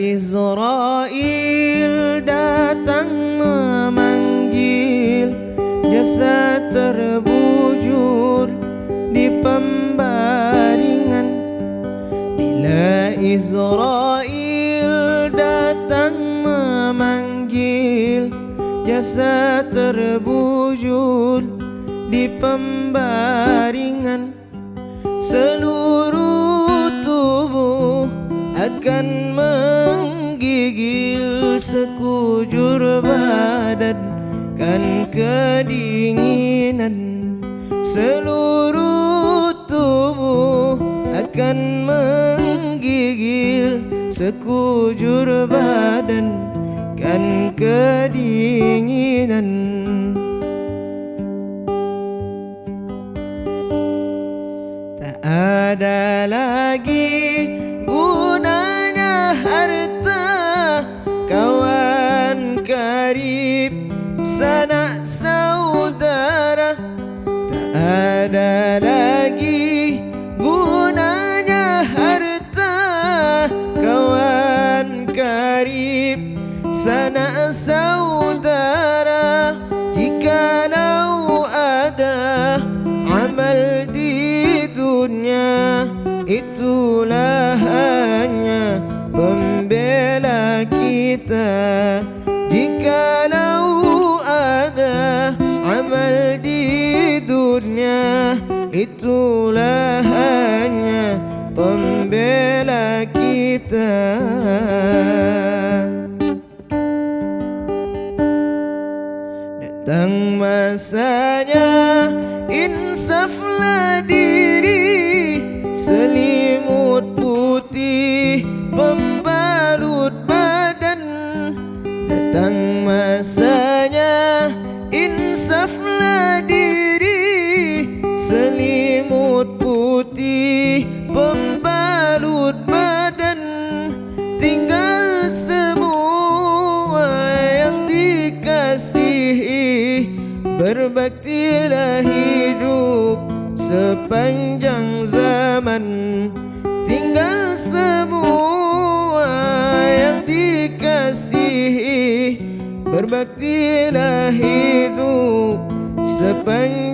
Israel datang memanggil, jasad terbujur di pembaringan. Bila Israel datang memanggil, jasad terbujur di pembaringan. Seluruh tubuh akan menggigil, sekujur badan kan kedinginan. Seluruh tubuh akan menggigil, sekujur badan kan kedinginan. Tak ada lagi gunanya harta, kawan karib, sanak saudara. Tak ada lagi gunanya harta, kawan karib, sanak saudara. Jikalau ada amal di dunia, itulah hanya pembela kita. Jikalau ada amal di dunia, itulah hanya pembela kita. Datang masanya insaflah diri, selimut putih pembalut badan. Datang masanya insaflah diri, selimut putih pembalut badan. Tinggal semua yang dikasihi, berbaktilah hidup sepanjang zaman. Tinggal semua yang dikasihi, berbaktilah hidup sepanjang